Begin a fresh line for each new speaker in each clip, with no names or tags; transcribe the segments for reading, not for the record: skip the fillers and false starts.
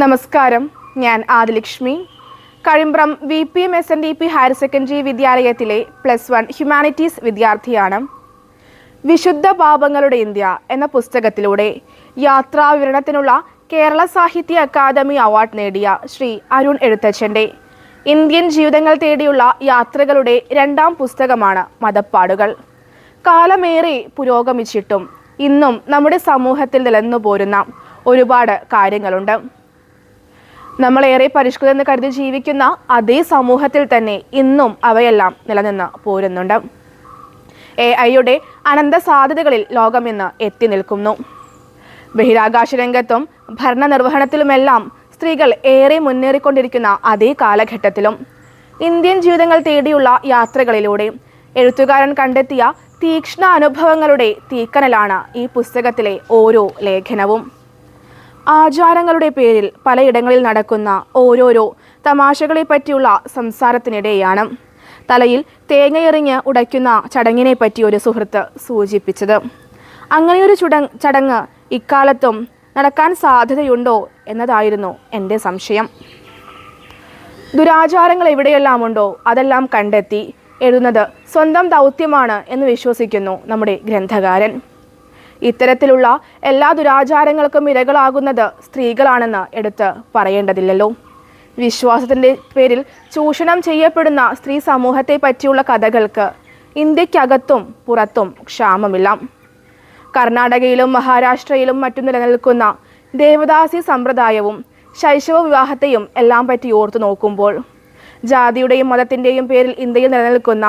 നമസ്കാരം, ഞാൻ Adilakshmi. Kazhimbram VPM-SNDP higher secondary വിദ്യാലയത്തിലെ +1 ഹ്യൂമാനിറ്റീസ് വിദ്യാർത്ഥിയാണ്. വിശുദ്ധ പാപങ്ങളുടെ ഇന്ത്യ എന്ന പുസ്തകത്തിലൂടെ യാത്രാവിവരണത്തിനുള്ള കേരള സാഹിത്യ അക്കാദമി അവാർഡ് നേടിയ ശ്രീ അരുൺ എഴുത്തച്ഛൻ്റെ ഇന്ത്യൻ ജീവിതങ്ങൾ തേടിയുള്ള യാത്രകളുടെ 2ാം പുസ്തകമാണ് മതപ്പാടുകൾ. കാലമേറെ പുരോഗമിച്ചിട്ടും ഇന്നും നമ്മുടെ സമൂഹത്തിൽ നിലനിന്നു പോരുന്ന ഒരുപാട് കാര്യങ്ങളുണ്ട്. നമ്മളേറെ പരിഷ്കൃതമെന്ന് കരുതി ജീവിക്കുന്ന അതേ സമൂഹത്തിൽ തന്നെ ഇന്നും അവയെല്ലാം നിലനിന്ന് പോരുന്നുണ്ട്. AI-യുടെ അനന്ത സാധ്യതകളിൽ ലോകം ഇന്ന് എത്തി നിൽക്കുന്നു. ബഹിരാകാശ രംഗത്തും ഭരണനിർവഹണത്തിലുമെല്ലാം സ്ത്രീകൾ ഏറെ മുന്നേറിക്കൊണ്ടിരിക്കുന്ന അതേ കാലഘട്ടത്തിലും ഇന്ത്യൻ ജീവിതങ്ങൾ തേടിയുള്ള യാത്രകളിലൂടെ എഴുത്തുകാരൻ കണ്ടെത്തിയ തീക്ഷ്ണ അനുഭവങ്ങളുടെ തീക്കനലാണ് ഈ പുസ്തകത്തിലെ ഓരോ ലേഖനവും. ആചാരങ്ങളുടെ പേരിൽ പലയിടങ്ങളിൽ നടക്കുന്ന ഓരോരോ തമാശകളെ പറ്റിയുള്ള സംസാരത്തിനിടെയാണ് തലയിൽ തേങ്ങയെറിഞ്ഞ് ഉടയ്ക്കുന്ന ചടങ്ങിനെ പറ്റി ഒരു സുഹൃത്ത് സൂചിപ്പിച്ചത്. അങ്ങനെയൊരു ചടങ്ങ് ഇക്കാലത്തും നടക്കാൻ സാധ്യതയുണ്ടോ എന്നതായിരുന്നു എൻ്റെ സംശയം. ദുരാചാരങ്ങൾ എവിടെയെല്ലാം ഉണ്ടോ അതെല്ലാം കണ്ടെത്തി എഴുതുന്നത് സ്വന്തം ദൗത്യമാണ് എന്ന് വിശ്വസിക്കുന്നു നമ്മുടെ ഗ്രന്ഥകാരൻ. ഇത്തരത്തിലുള്ള എല്ലാ ദുരാചാരങ്ങൾക്കും ഇരകളാകുന്നത് സ്ത്രീകളാണെന്ന് എടുത്ത് പറയേണ്ടതില്ലല്ലോ. വിശ്വാസത്തിൻ്റെ പേരിൽ ചൂഷണം ചെയ്യപ്പെടുന്ന സ്ത്രീ സമൂഹത്തെ പറ്റിയുള്ള കഥകൾക്ക് ഇന്ത്യക്കകത്തും പുറത്തും ക്ഷാമമില്ല. കർണാടകയിലും മഹാരാഷ്ട്രയിലും മറ്റും നിലനിൽക്കുന്ന ദേവദാസി സമ്പ്രദായവും ശൈശവ വിവാഹത്തെയും എല്ലാം പറ്റി ഓർത്തു നോക്കുമ്പോൾ ജാതിയുടെയും മതത്തിൻ്റെയും പേരിൽ ഇന്ത്യയിൽ നിലനിൽക്കുന്ന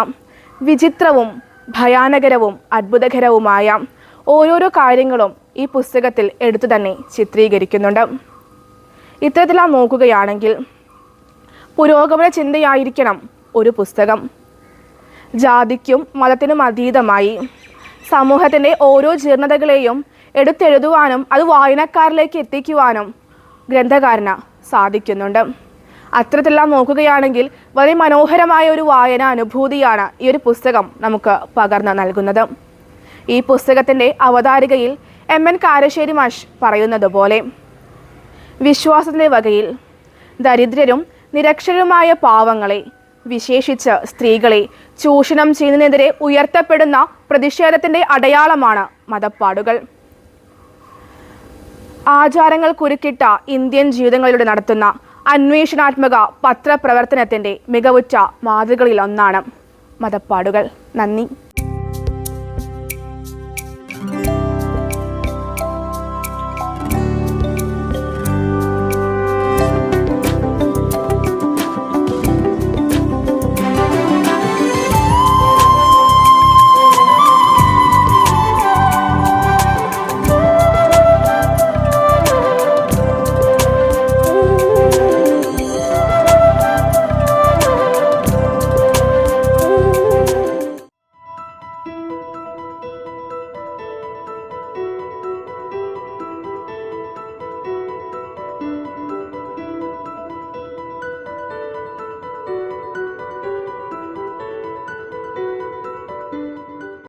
വിചിത്രവും ഭയാനകരവും അത്ഭുതകരവുമായ ഓരോരോ കാര്യങ്ങളും ഈ പുസ്തകത്തിൽ എടുത്തു തന്നെ ചിത്രീകരിക്കുന്നുണ്ട്. ഇത്തരത്തിലാം നോക്കുകയാണെങ്കിൽ പുരോഗമന ചിന്തയായിരിക്കണം ഒരു പുസ്തകം. ജാതിക്കും മതത്തിനും അതീതമായി സമൂഹത്തിൻ്റെ ഓരോ ജീർണതകളെയും എടുത്തെഴുതുവാനും അത് വായനക്കാരിലേക്ക് എത്തിക്കുവാനും ഗ്രന്ഥകാരന് സാധിക്കുന്നുണ്ട്. അത്തരത്തിലെല്ലാം നോക്കുകയാണെങ്കിൽ വളരെ മനോഹരമായ ഒരു വായന അനുഭൂതിയാണ് ഈ ഒരു പുസ്തകം നമുക്ക് പകർന്നു നൽകുന്നത്. ഈ പുസ്തകത്തിൻ്റെ അവതാരികയിൽ MN കാരശ്ശേരി മാഷ് പറയുന്നത് പോലെ വിശ്വാസത്തിൻ്റെ വകയിൽ ദരിദ്രരും നിരക്ഷരരുമായ പാവങ്ങളെ, വിശേഷിച്ച് സ്ത്രീകളെ ചൂഷണം ചെയ്യുന്നതിനെതിരെ ഉയർത്തപ്പെടുന്ന പ്രതിഷേധത്തിൻ്റെ അടയാളമാണ് മതപ്പാടുകൾ. ആചാരങ്ങൾ കുരുക്കിട്ട ഇന്ത്യൻ ജീവിതങ്ങളിലൂടെ നടത്തുന്ന അന്വേഷണാത്മക പത്രപ്രവർത്തനത്തിൻ്റെ മികവുറ്റ മാതൃകകളിലൊന്നാണ് മതപ്പാടുകൾ. നന്ദി.